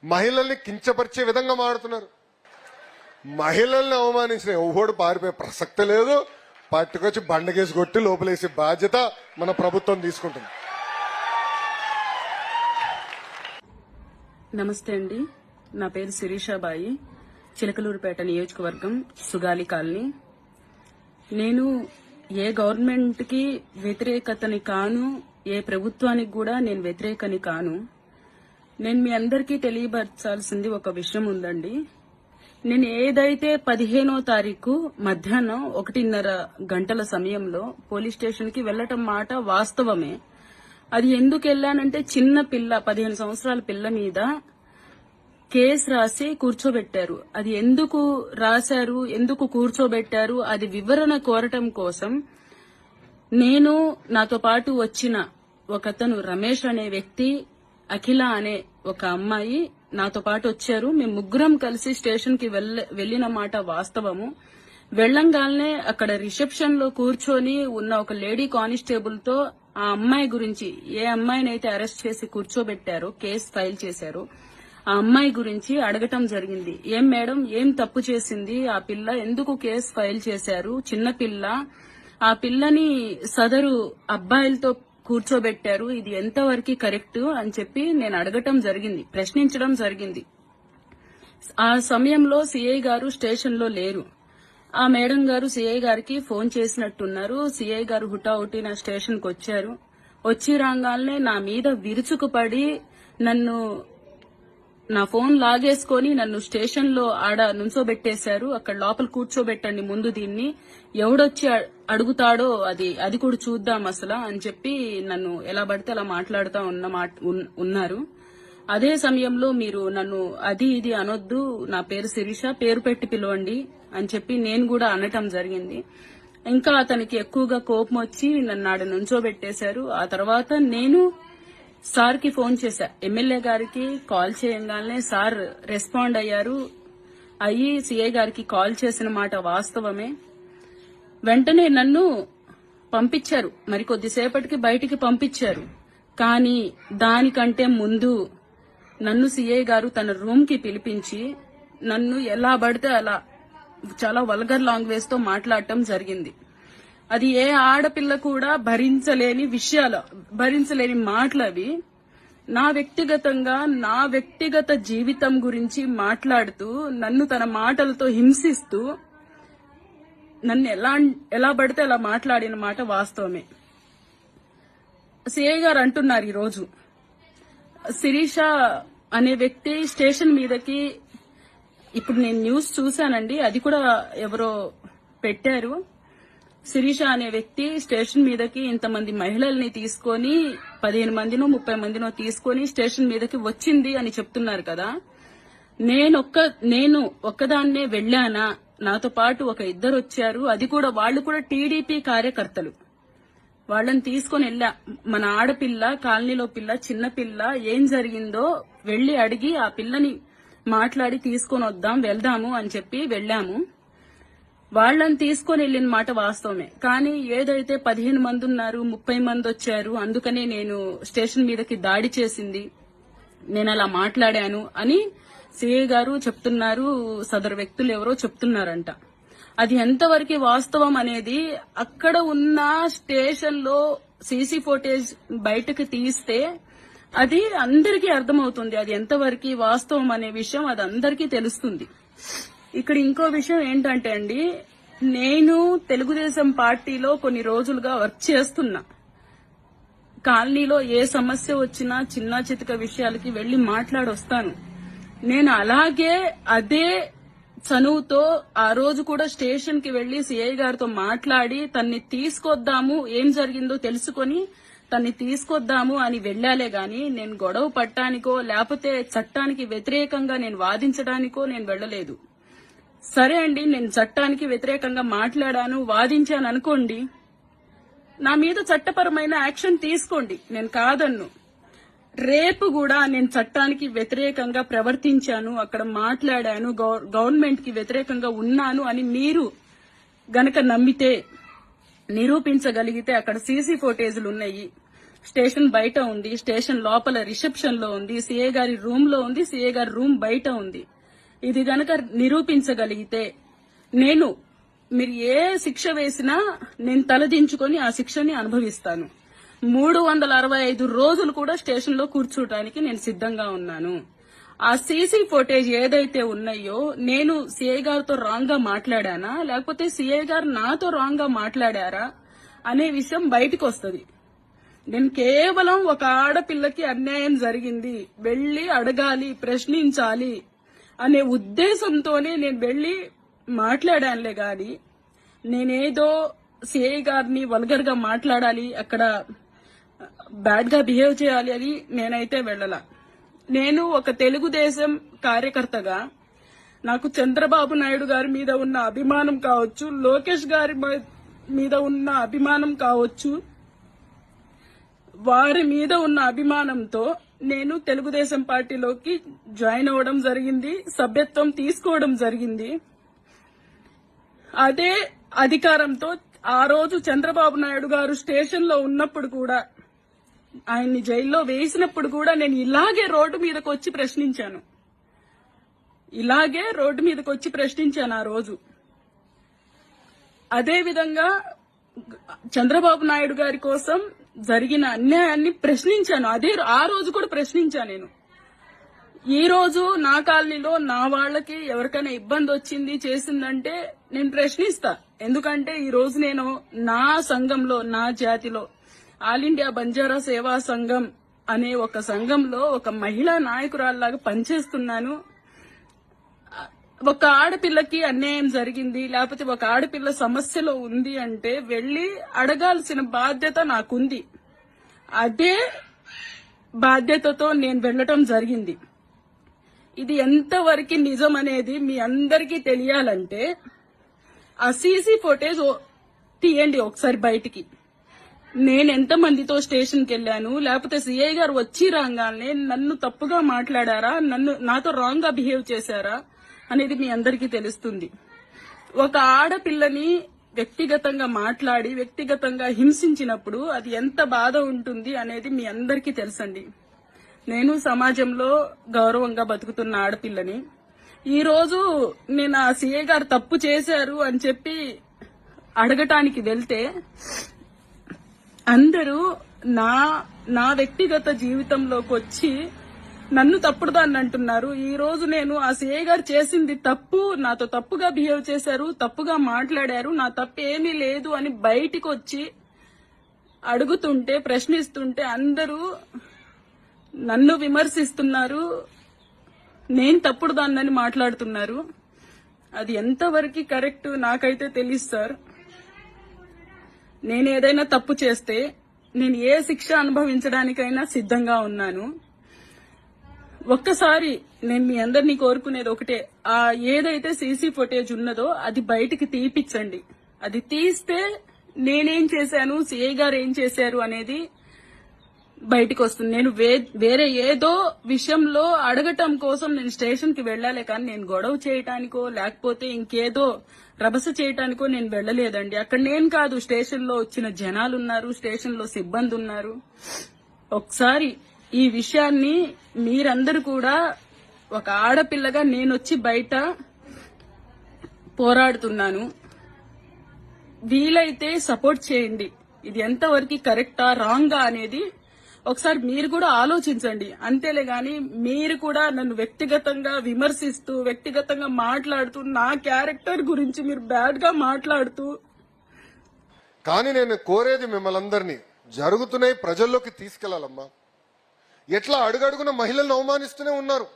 మహిళల్ని కించపరిచే విధంగా మాడుతున్నారు. మహిళల్ని అవమానించిన ఎవడు పారిపోయే ప్రసక్తి లేదు. పట్టుకొచ్చి బండకేసి కొట్టి లోపలేసే బాధ్యత మన ప్రభుత్వం తీసుకుంటుంది. నమస్తే అండి, నా పేరు శిరీషాబాయి, చిలకలూరుపేట నియోజకవర్గం, సుగాలి కాలనీ. నేను ఏ గవర్నమెంట్ కి వ్యతిరేకతని కాను, ఏ ప్రభుత్వానికి కూడా నేను వ్యతిరేకని కాను. నేను మీ అందరికీ తెలియపరచాల్సింది ఒక విషయం ఉందండి. నేను ఏదైతే 15వ తారీఖు మధ్యాహ్నం 1:30 గంటల సమయంలో పోలీస్ స్టేషన్ కి వెళ్లటం మాట వాస్తవమే. అది ఎందుకు వెళ్లానంటే, చిన్న పిల్ల 15 సంవత్సరాల పిల్ల మీద కేసు రాసి కూర్చోబెట్టారు. అది ఎందుకు రాశారు, ఎందుకు కూర్చోబెట్టారు, అది వివరణ కోరటం కోసం నేను, నాతో పాటు వచ్చిన ఒకతను రమేష్ అనే వ్యక్తి, అఖిల అనే ఒక అమ్మాయి నాతో పాటు వచ్చారు. మేము ముగ్గురం కలిసి స్టేషన్ కి వెళ్లిన మాట వాస్తవము. వెళ్లంగానే అక్కడ రిసెప్షన్ లో కూర్చొని ఉన్న ఒక లేడీ కానిస్టేబుల్ తో ఆ అమ్మాయి గురించి, ఏ అమ్మాయినైతే అరెస్ట్ చేసి కూర్చోబెట్టారో, కేసు ఫైల్ చేశారో ఆ అమ్మాయి గురించి అడగటం జరిగింది. ఏం మేడం, ఏం తప్పు చేసింది ఆ పిల్ల, ఎందుకు కేసు ఫైల్ చేశారు, చిన్న పిల్ల, ఆ పిల్లని సదరు అబ్బాయిలతో కూర్చోబెట్టారు, ఇది ఎంతవరకు కరెక్ట్ అని చెప్పి నేను అడగటం జరిగింది, ప్రశ్నించడం జరిగింది. ఆ సమయంలో సిఐ గారు స్టేషన్ లో లేరు. ఆ మేడం గారు సిఐ గారికి ఫోన్ చేసినట్టున్నారు. సిఐ గారు హుటాహుటిన స్టేషన్ కు వచ్చారు. వచ్చి రాగానే నా మీద విరుచుకుపడి నా ఫోన్ లాగేసుకొని నన్ను స్టేషన్ లో ఆడ నుంచోబెట్టేశారు. అక్కడ లోపల కూర్చోబెట్టండి ముందు, దీన్ని ఎవడొచ్చి అడుగుతాడో అది కూడా చూద్దాం అసలు అని చెప్పి నన్ను ఎలా పడితే అలా మాట్లాడుతూ ఉన్నారు. అదే సమయంలో మీరు నన్ను అది ఇది అనొద్దు, నా పేరు శిరీష, పేరు పెట్టి పిలవండి అని చెప్పి నేను కూడా అనటం జరిగింది. ఇంకా అతనికి ఎక్కువగా కోపం వచ్చి నన్ను ఆడ నుంచోబెట్టేశారు. ఆ తర్వాత నేను సార్ కి ఫోన్ చేశా, ఎమ్మెల్యే గారికి కాల్ చేయగానే సార్ రెస్పాండ్ అయ్యారు. అయ్యి సిఐ గారికి కాల్ చేసిన మాట వాస్తవమే. వెంటనే నన్ను పంపించారు, మరి కొద్దిసేపటికి బయటికి పంపించారు. కానీ దానికంటే ముందు నన్ను సిఐ గారు తన రూమ్ కి పిలిపించి నన్ను ఎలా పడితే అలా చాలా వల్గర్ లాంగ్వేజ్ తో మాట్లాడటం జరిగింది. అది ఏ ఆడపిల్ల కూడా భరించలేని విషయాలు, భరించలేని మాటలు అవి. నా వ్యక్తిగత జీవితం గురించి మాట్లాడుతూ నన్ను తన మాటలతో హింసిస్తూ నన్ను ఎలా పడితే అలా మాట్లాడిన మాట వాస్తవమే. సిఐ గారు అంటున్నారు ఈరోజు, శిరీష అనే వ్యక్తి స్టేషన్ మీదకి, ఇప్పుడు నేను న్యూస్ చూశానండి, అది కూడా ఎవరో పెట్టారు, శిరీష అనే వ్యక్తి స్టేషన్ మీదకి ఇంతమంది మహిళల్ని తీసుకొని 15 మందినో 30 మందినో తీసుకొని స్టేషన్ మీదకి వచ్చింది అని చెప్తున్నారు కదా. నేను ఒక్కదాన్నే వెళ్లానా, నాతో పాటు ఒక ఇద్దరు వచ్చారు, అది కూడా వాళ్ళు కూడా టీడీపీ కార్యకర్తలు. వాళ్ళని తీసుకొని వెళ్ళా. మన ఆడపిల్ల, కాలనీలో పిల్ల, చిన్న పిల్ల, ఏం జరిగిందో వెళ్లి అడిగి ఆ పిల్లని మాట్లాడి తీసుకొని వెళ్దాము అని చెప్పి వెళ్లాము. వాళ్ళని తీసుకొని వెళ్లిన మాట వాస్తవమే. కానీ ఏదైతే 15 మంది ఉన్నారు, 30 మంది వచ్చారు, అందుకనే నేను స్టేషన్ మీదకి దాడి చేసింది, నేను అలా మాట్లాడాను అని సిఐ గారు చెప్తున్నారు. సదరు వ్యక్తులు ఎవరో చెప్తున్నారంట. అది ఎంతవరకు వాస్తవం అనేది అక్కడ ఉన్న స్టేషన్ లో సీసీ ఫుటేజ్ బయటకు తీస్తే అది అందరికీ అర్థమవుతుంది, అది ఎంతవరకు వాస్తవం అనే విషయం అది అందరికీ తెలుస్తుంది. ఇక్కడ ఇంకో విషయం ఏంటంటే అండి, నేను తెలుగుదేశం పార్టీలో కొన్ని రోజులుగా వర్క్ చేస్తున్నా. కాలనీలో ఏ సమస్య వచ్చినా చిన్న చితక విషయాలకి వెళ్లి మాట్లాడొస్తాను. నేను అలాగే అదే చనువుతో ఆ రోజు కూడా స్టేషన్ కి వెళ్లి సిఐ గారితో మాట్లాడి తన్ని తీసుకొద్దాము, ఏం జరిగిందో తెలుసుకొని తన్ని తీసుకొద్దాము అని వెళ్లాలే గాని నేను గొడవ పట్టానికో లేకపోతే చట్టానికి వ్యతిరేకంగా నేను వాదించడానికో నేను వెళ్లలేదు. సరే అండి, నేను చట్టానికి వ్యతిరేకంగా మాట్లాడాను, వాదించాను అనుకోండి, నా మీద చట్టపరమైన యాక్షన్ తీసుకోండి, నేను కాదన్ను. రేపు కూడా నేను చట్టానికి వ్యతిరేకంగా ప్రవర్తించాను, అక్కడ మాట్లాడాను, గవర్నమెంట్ కి వ్యతిరేకంగా ఉన్నాను అని మీరు గనక నమ్మితే, నిరూపించగలిగితే అక్కడ సీసీ ఫుటేజ్లు ఉన్నాయి. స్టేషన్ బయట ఉంది, స్టేషన్ లోపల రిసెప్షన్ లో ఉంది, సిఐ గారి రూమ్ లో ఉంది, సిఐ గారి రూమ్ బయట ఉంది. ఇది గనక నిరూపించగలిగితే మీరు ఏ శిక్ష వేసినా నేను తలదించుకొని ఆ శిక్షని అనుభవిస్తాను. 365 రోజులు కూడా స్టేషన్ లో కూర్చోటానికి నేను సిద్ధంగా ఉన్నాను. ఆ సీసీ ఫుటేజ్ ఏదైతే ఉన్నాయో నేను సిఐ గారితో రాంగ్ గా మాట్లాడానా లేకపోతే సిఐ గారు నాతో రాంగ్ గా మాట్లాడారా అనే విషయం బయటకు వస్తుంది. నేను కేవలం ఒక ఆడపిల్లకి అన్యాయం జరిగింది, వెళ్లి అడగాలి, ప్రశ్నించాలి అనే ఉద్దేశంతోనే నేను వెళ్లి మాట్లాడానులే గాని నేనేదో సిఐ గారిని వల్గర్ గా మాట్లాడాలి, అక్కడ బ్యాడ్ గా బిహేవ్ చేయాలి అని నేనైతే వెళ్ళలా. నేను ఒక తెలుగుదేశం కార్యకర్తగా నాకు చంద్రబాబు నాయుడు గారి మీద ఉన్న అభిమానం కావచ్చు, లోకేష్ గారి మీద ఉన్న అభిమానం కావచ్చు, వారి మీద ఉన్న అభిమానంతో నేను తెలుగుదేశం పార్టీలోకి జాయిన్ అవ్వడం జరిగింది, సభ్యత్వం తీసుకోవడం జరిగింది. అదే అధికారంతో ఆ రోజు చంద్రబాబు నాయుడు గారు స్టేషన్ లో ఉన్నప్పుడు కూడా, ఆయన్ని జైల్లో వేసినప్పుడు కూడా నేను ఇలాగే రోడ్డు మీదకి వచ్చి ప్రశ్నించాను ఆ రోజు. అదే విధంగా చంద్రబాబు నాయుడు గారి కోసం జరిగిన అన్యాయాన్ని ప్రశ్నించాను. ఆ రోజు కూడా ప్రశ్నించాను నేను. ఈ రోజు నా కాలనీలో నా వాళ్ళకి ఎవరికైనా ఇబ్బంది వచ్చింది చేసిందంటే నేను ప్రశ్నిస్తా. ఎందుకంటే ఈ రోజు నేను నా సంఘంలో, నా జాతిలో ఆల్ ఇండియా బంజారా సేవా సంఘం అనే ఒక సంఘంలో ఒక మహిళా నాయకురాల్లాగా పనిచేస్తున్నాను. ఒక ఆడపిల్లకి అన్యాయం జరిగింది లేకపోతే ఒక ఆడపిల్ల సమస్యలో ఉంది అంటే వెళ్లి అడగాల్సిన బాధ్యత నాకుంది. అదే బాధ్యతతో నేను వెళ్లటం జరిగింది. ఇది ఎంతవరకు నిజం అనేది మీ అందరికీ తెలియాలంటే ఆ సీసీ ఫుటేజ్ తీయండి ఒకసారి బయటికి. నేను ఎంతమందితో స్టేషన్కి వెళ్ళాను, లేకపోతే సిఐ గారు వచ్చి రాగానే నన్ను తప్పుగా మాట్లాడారా, నాతో రాంగ్ గా బిహేవ్ చేశారా అనేది మీ అందరికీ తెలుస్తుంది. ఒక ఆడపిల్లని వ్యక్తిగతంగా మాట్లాడి వ్యక్తిగతంగా హింసించినప్పుడు అది ఎంత బాధ ఉంటుంది అనేది మీ అందరికీ తెలుసండి. నేను సమాజంలో గౌరవంగా బతుకుతున్న ఆడపిల్లని. ఈ రోజు నేను ఆ సిఐ గారు తప్పు చేశారు అని చెప్పి అడగటానికి వెళ్తే అందరూ నా వ్యక్తిగత జీవితంలోకి వచ్చి నన్ను తప్పుడుదాన్ని అంటున్నారు. ఈ రోజు నేను ఆ సిఐ గారు చేసింది తప్పు, నాతో తప్పుగా బిహేవ్ చేశారు, తప్పుగా మాట్లాడారు, నా తప్పు ఏమీ లేదు అని బయటికి వచ్చి అడుగుతుంటే, ప్రశ్నిస్తుంటే అందరూ నన్ను విమర్శిస్తున్నారు, నేను తప్పుడు దాన్నని మాట్లాడుతున్నారు. అది ఎంతవరకు కరెక్ట్ నాకైతే తెలియదు సార్. నేను ఏదైనా తప్పు చేస్తే నేను ఏ శిక్ష అనుభవించడానికైనా సిద్ధంగా ఉన్నాను. ఒక్కసారి నేను మీ అందరినీ కోరుకునేది ఒకటే, ఆ ఏదైతే సీసీ ఫుటేజ్ ఉన్నదో అది బయటికి తీపిచ్చండి. అది తీస్తే నేనేం చేశాను, సిఐ గారు ఏం చేశారు అనేది బయటికి వస్తుంది. నేను వేరే ఏదో విషయంలో అడగటం కోసం నేను స్టేషన్ కి వెళ్లాలే కానీ నేను గొడవ చేయటానికో లేకపోతే ఇంకేదో రభస చేయటానికో నేను వెళ్లలేదండి. అక్కడ నేను కాదు, స్టేషన్ లో వచ్చిన జనాలు ఉన్నారు, స్టేషన్ లో సిబ్బంది ఉన్నారు. ఒకసారి ఈ విషయాన్ని మీరందరూ కూడా, ఒక ఆడపిల్లగా నేనొచ్చి బయట పోరాడుతున్నాను, వీలైతే సపోర్ట్ చేయండి. ఇది ఎంతవరకు కరెక్టా రాంగా అనేది ఒకసారి మీరు కూడా ఆలోచించండి. అంతేలే గాని మీరు కూడా నన్ను వ్యక్తిగతంగా విమర్శిస్తూ, వ్యక్తిగతంగా మాట్లాడుతూ, నా క్యారెక్టర్ గురించి మీరు బ్యాడ్ గా మాట్లాడుతూ. కానీ నేను కోరేది మిమ్మల్ని అందరినీ, జరుగుతున్నాయి ప్రజల్లోకి తీసుకెళ్లాలమ్మా. ఎట్లా అడుగడుగున మహిళలను అవమానిస్తూనే ఉన్నారు.